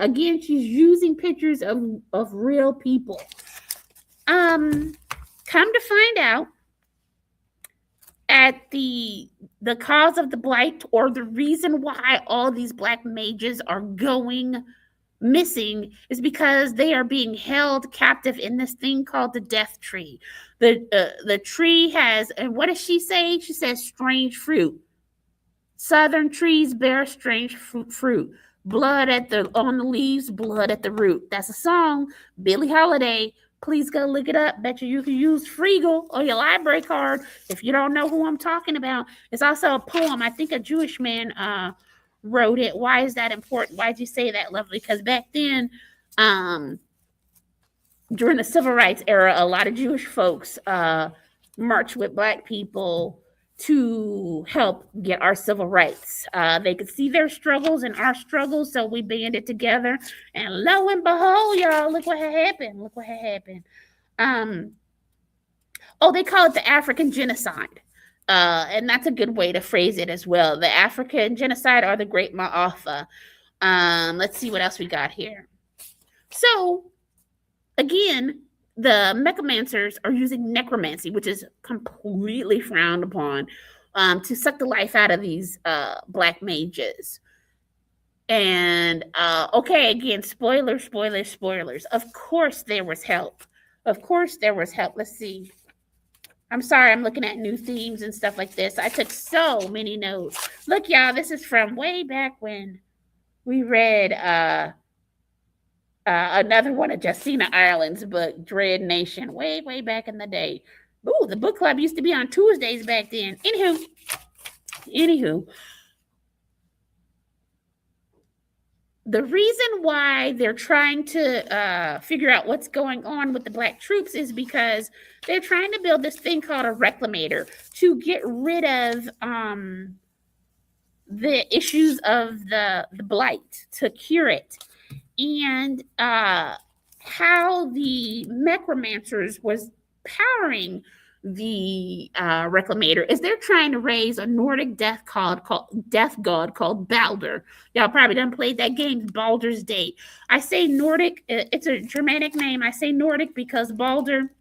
using pictures of real people. Come to find out, at the cause of the blight, or the reason why all these Black mages are going missing, is they are being held captive in this thing called the death tree. The tree has, and what does she say? She says strange fruit. Southern trees bear strange fruit. Blood on the leaves, blood at the root. That's a song. Billie Holiday. Please go look it up. Bet you can use Freegal or your library card if you don't know who I'm talking about. It's also a poem. I think a Jewish man wrote it. Why is that important? Why did you say that, Lovely? Because back then, during the Civil Rights era, a lot of Jewish folks marched with Black people to help get our civil rights. They could see their struggles and our struggles, so we banded together. And lo and behold, y'all, look what had happened. Look what had happened. They call it the African genocide. And that's a good way to phrase it as well. The African genocide, or the Great Ma'afa. Let's see what else we got here. So, again, the Mechomancers are using necromancy, which is completely frowned upon, to suck the life out of these Black mages. And, again, spoilers. Of course there was help. Let's see. I'm sorry, I'm looking at new themes and stuff like this. I took so many notes. Look, y'all, this is from way back when we read another one of Justina Ireland's book, Dread Nation, way back in the day. Ooh, the book club used to be on Tuesdays back then. Anywho, the reason why they're trying to figure out what's going on with the Black troops is because they're trying to build this thing called a reclamator to get rid of the issues of the blight, to cure it. And how the Necromancers was powering the Reclamator is they're trying to raise a Nordic death god called Balder. Y'all probably done played that game, Baldur's Gate. I say Nordic, it's a Germanic name. I say Nordic because Balder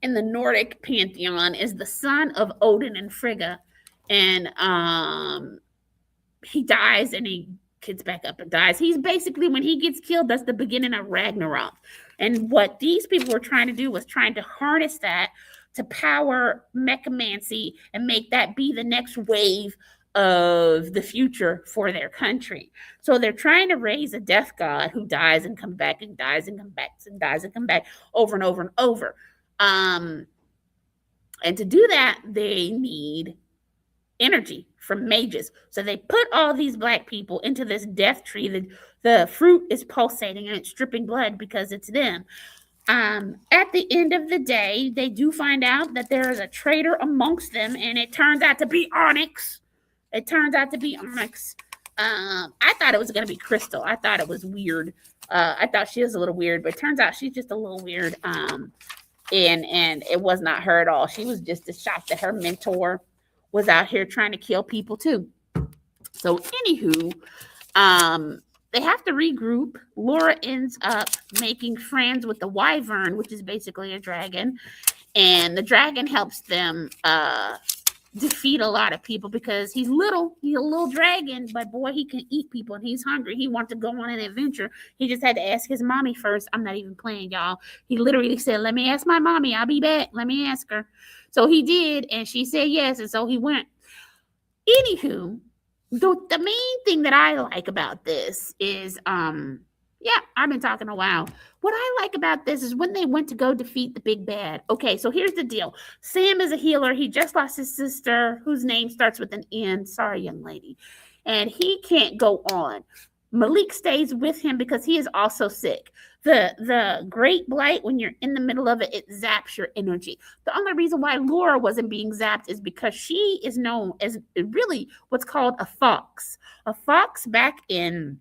in the Nordic pantheon is the son of Odin and Frigga. And he dies and he gets back up and dies. He's basically, when he gets killed, that's the beginning of Ragnarok. And what these people were trying to do was trying to harness that to power mechamancy and make that be the next wave of the future for their country. So they're trying to raise a death god who dies and comes back and dies and comes back and dies and comes back over and over and over. And to do that, they need energy from mages. So they put all these Black people into this death tree. The fruit is pulsating and it's dripping blood because it's them. At the end of the day, they do find out that there is a traitor amongst them, and it turns out to be Onyx. It turns out to be Onyx. I thought it was gonna be Crystal. I thought it was weird. I thought she was a little weird, but it turns out she's just a little weird. And it was not her at all. She was just as shocked that her mentor was out here trying to kill people too. So, anywho, they have to regroup. Laura ends up making friends with the Wyvern, which is basically a dragon, and the dragon helps them defeat a lot of people because he's little. He's a little dragon, but boy, he can eat people and he's hungry. He wants to go on an adventure. He just had to ask his mommy first. I'm not even playing, y'all. He literally said, "Let me ask my mommy. I'll be back. Let me ask her." So he did, and she said yes, and so he went. Anywho, the main thing that I like about this is yeah, I've been talking a while. What I like about this is when they went to go defeat the big bad. Okay, so here's the deal. Sam is a healer. He just lost his sister, whose name starts with an N. Sorry, young lady. And he can't go on. Malik stays with him because he is also sick. The great blight, when you're in the middle of it, it zaps your energy. The only reason why Laura wasn't being zapped is because she is known as really what's called a fox. A fox back in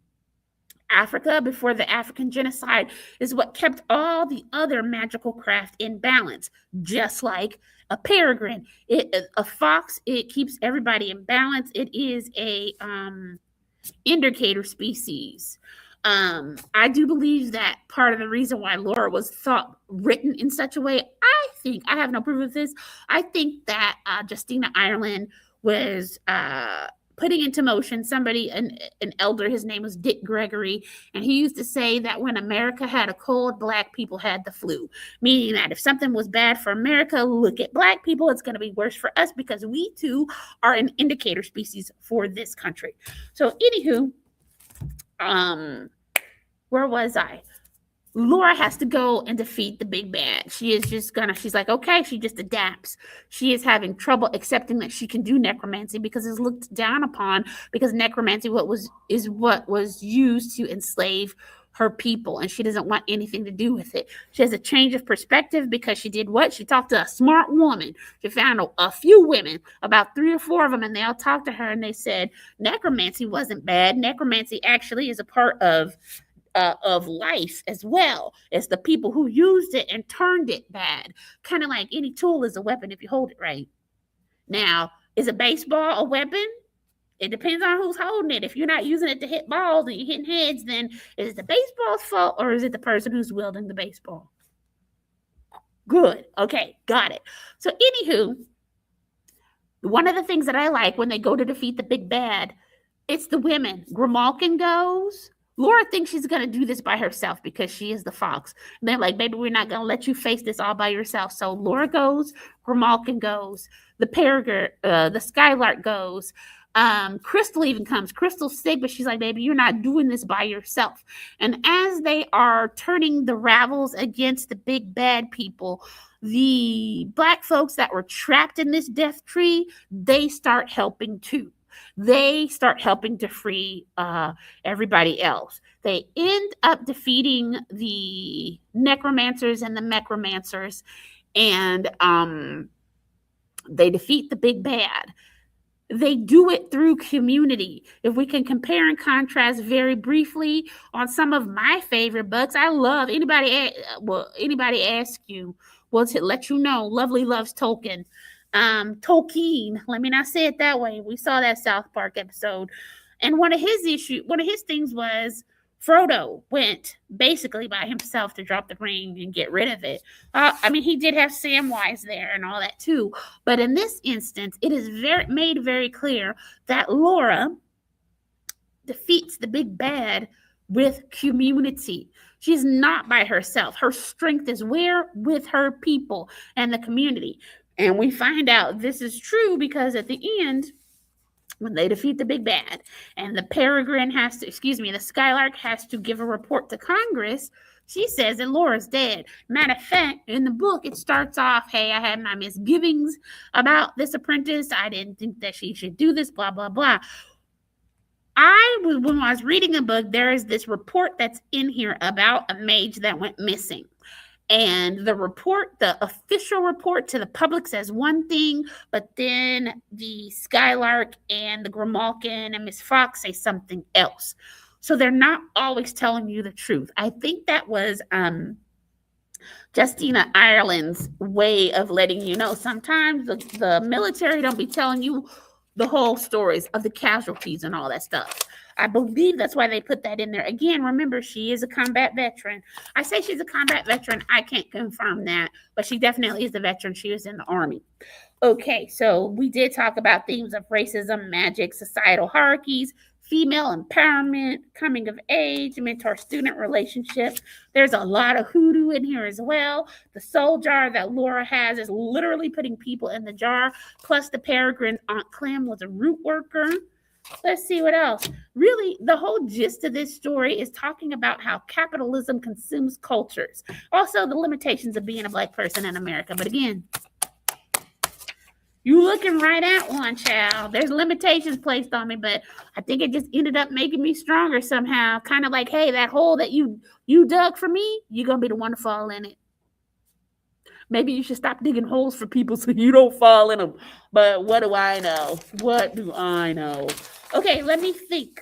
Africa before the African genocide is what kept all the other magical craft in balance, just like a peregrine. A fox, it keeps everybody in balance. It is a indicator species. I do believe that part of the reason why Laura was thought written in such a way, I have no proof of this. I think that Justina Ireland was putting into motion somebody, an elder, his name was Dick Gregory, and he used to say that when America had a cold, black people had the flu, meaning that if something was bad for America, look at black people, it's going to be worse for us because we too are an indicator species for this country. So anywho, where was I? Laura has to go and defeat the big bad. She's like, okay, she just adapts. She is having trouble accepting that she can do necromancy because it's looked down upon, because necromancy is what was used to enslave her people, and she doesn't want anything to do with it. She has a change of perspective because she did what? She talked to a smart woman. She found a few women, about 3 or 4 of them, and they all talked to her and they said necromancy wasn't bad. Necromancy actually is a part of life as well as the people who used it and turned it bad. Kind of like any tool is a weapon if you hold it right. Now, is a baseball a weapon? It depends on who's holding it. If you're not using it to hit balls and you're hitting heads, then is it the baseball's fault or is it the person who's wielding the baseball? Good. Okay, got it. So, anywho, one of the things that I like when they go to defeat the big bad, it's the women. Grimalkin goes. Laura thinks she's going to do this by herself because she is the fox. And they're like, baby, we're not going to let you face this all by yourself. So Laura goes, Grimalkin goes, the peregrine, the skylark goes. Crystal even comes. Crystal's sick, but she's like, baby, you're not doing this by yourself. And as they are turning the Ravels against the big bad people, the black folks that were trapped in this death tree, they start helping too. They start helping to free everybody else. They end up defeating the necromancers and the mechromancers, and they defeat the big bad. They do it through community. If we can compare and contrast very briefly on some of my favorite books, I love anybody ask you, well, to let you know, Lovely loves Tolkien. Tolkien, let me not say it that way. We saw that South Park episode, and one of his things was Frodo went basically by himself to drop the ring and get rid of it. I mean, he did have Samwise there and all that too, but in this instance, it is made very clear that Laura defeats the big bad with community. She's not by herself. Her strength is where? With her people and the community. And we find out this is true because at the end, when they defeat the big bad and the the skylark has to give a report to Congress, she says that Laura's dead. Matter of fact, in the book, it starts off, hey, I had my misgivings about this apprentice. I didn't think that she should do this, blah, blah, blah. When I was reading the book, there is this report that's in here about a mage that went missing. And the official report to the public says one thing, but then the Skylark and the Grimalkin and Miss Fox say something else. So they're not always telling you the truth. I think that was Justina Ireland's way of letting you know sometimes the military don't be telling you the whole stories of the casualties and all that stuff. I believe that's why they put that in there. Again, remember, she is a combat veteran. I say she's a combat veteran. I can't confirm that, but she definitely is a veteran. She was in the Army. Okay, so we did talk about themes of racism, magic, societal hierarchies, female empowerment, coming of age, mentor student relationship. There's a lot of hoodoo in here as well. The soul jar that Laura has is literally putting people in the jar. Plus, the Peregrine's Aunt Clem was a root worker. Let's see what else. Really, the whole gist of this story is talking about how capitalism consumes cultures. Also, the limitations of being a Black person in America. But again, you looking right at one, child. There's limitations placed on me, but I think it just ended up making me stronger somehow. Kind of like, hey, that hole that you dug for me, you're gonna be the one to fall in it. Maybe you should stop digging holes for people so you don't fall in them. But what do I know? What do I know? Okay, let me think.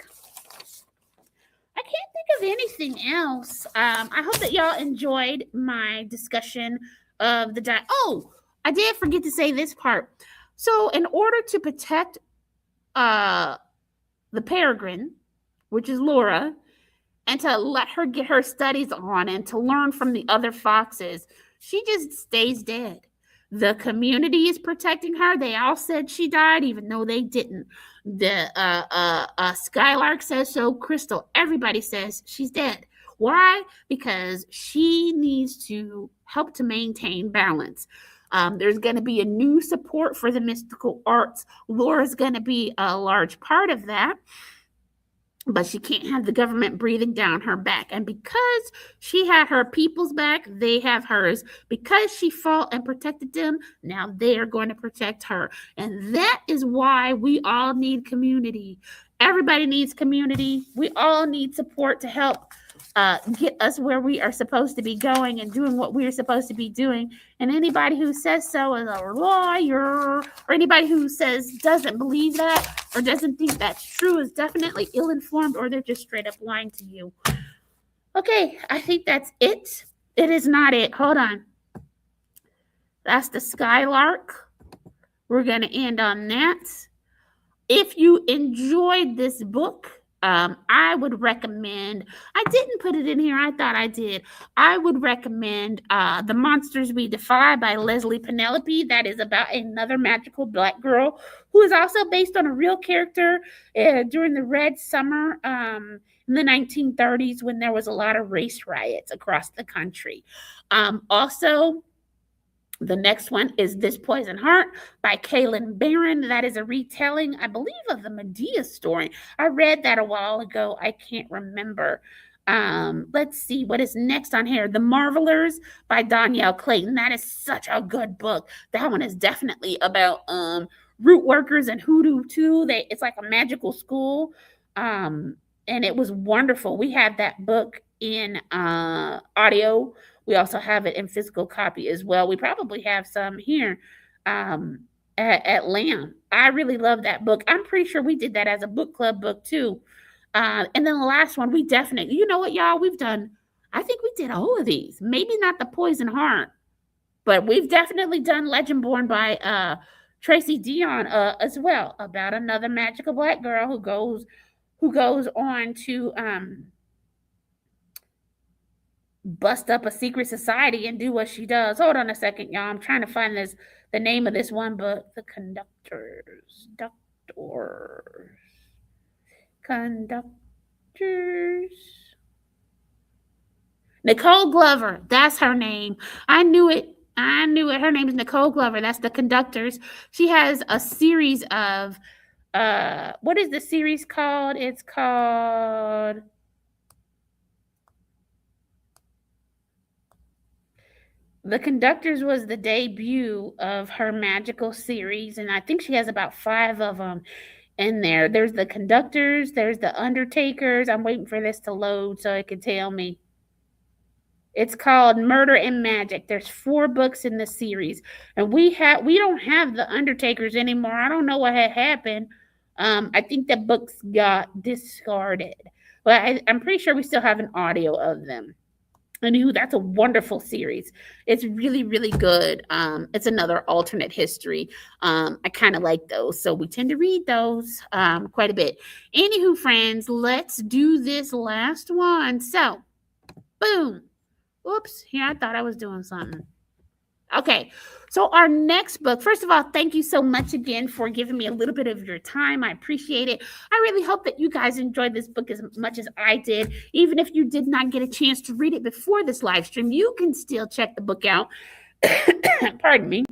I can't think of anything else. I hope that y'all enjoyed my discussion of the Oh, I did forget to say this part. So, in order to protect the Peregrine, which is Laura, and to let her get her studies on and to learn from the other foxes, she just stays dead. The community is protecting her. They all said she died, even though they didn't. The Skylark says so. Crystal, everybody says she's dead. Why? Because she needs to help to maintain balance. There's going to be a new support for the mystical arts. Laura's going to be a large part of that, but she can't have the government breathing down her back. And because she had her people's back, they have hers. Because she fought and protected them, now they are going to protect her. And that is why we all need community. Everybody needs community. We all need support to help get us where we are supposed to be going and doing what we are supposed to be doing. And anybody who says so is a liar, or anybody who says doesn't believe that or doesn't think that's true is definitely ill-informed, or they're just straight up lying to you. Okay, I think that's it. It is not it. Hold on. That's the Skylark. We're going to end on that. If you enjoyed this book, I would recommend, I didn't put it in here, I thought I did. I would recommend The Monsters We Defy by Leslie Penelope. That is about another magical Black girl who is also based on a real character during the Red Summer in the 1930s, when there was a lot of race riots across the country. Also, the next one is This Poison Heart by Kaylin Barron. That is a retelling, I believe, of the Medea story. I read that a while ago. I can't remember. Let's see what is next on here. The Marvelers by Danielle Clayton. That is such a good book. That one is definitely about root workers and hoodoo too. It's like a magical school. And it was wonderful. We had that book in audio. We also have it in physical copy as well. We probably have some here at Lamb. I really love that book. I'm pretty sure we did that as a book club book too. And then the last one, we definitely, you know what, y'all, we've done, I think we did all of these. Maybe not The Poison Heart, but we've definitely done Legend Born by Tracy Dion as well, about another magical Black girl who goes on to bust up a secret society and do what she does. Hold on a second, y'all. I'm trying to find the name of this one book. The Conductors. Nicole Glover. That's her name. I knew it. Her name is Nicole Glover. That's The Conductors. She has a series of what is the series called? It's called The Conductors. Was the debut of her magical series, and I think she has about 5 of them in there. There's The Conductors, there's The Undertakers. I'm waiting for this to load so it can tell me. It's called Murder and Magic. There's 4 books in the series, and we don't have the Undertakers anymore. I don't know what had happened. I think the books got discarded, but I'm pretty sure we still have an audio of them. Anywho, that's a wonderful series. It's really, really good. It's another alternate history. I kind of like those, so we tend to read those quite a bit. Anywho, friends, let's do this last one. So, boom. Oops, here I thought I was doing something. Okay, so our next book, first of all, thank you so much again for giving me a little bit of your time. I appreciate it. I really hope that you guys enjoyed this book as much as I did. Even if you did not get a chance to read it before this live stream, you can still check the book out. Pardon me.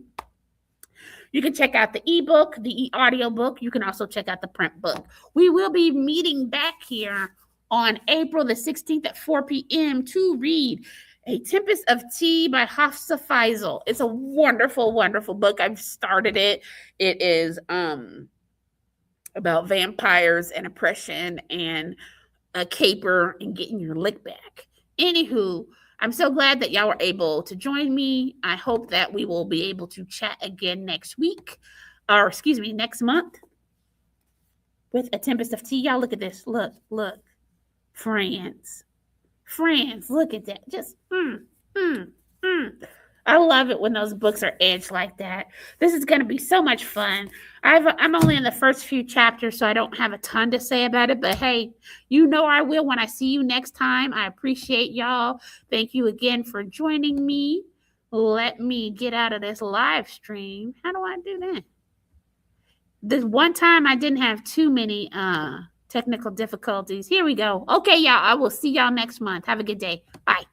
You can check out the ebook, the audio book. You can also check out the print book. We will be meeting back here on April the 16th at 4 p.m. to read A Tempest of Tea by Hafsa Faisal. It's a wonderful, wonderful book. I've started it. It is about vampires and oppression and a caper and getting your lick back. Anywho, I'm so glad that y'all were able to join me. I hope that we will be able to chat again next week, or excuse me, next month with A Tempest of Tea. Y'all look at this. Look. Friends, look at that. Just, I love it when those books are edged like that. This is going to be so much fun. I'm only in the first few chapters, so I don't have a ton to say about it. But hey, you know I will when I see you next time. I appreciate y'all. Thank you again for joining me. Let me get out of this live stream. How do I do that? This one time I didn't have too many technical difficulties. Here we go. Okay, y'all. I will see y'all next month. Have a good day. Bye.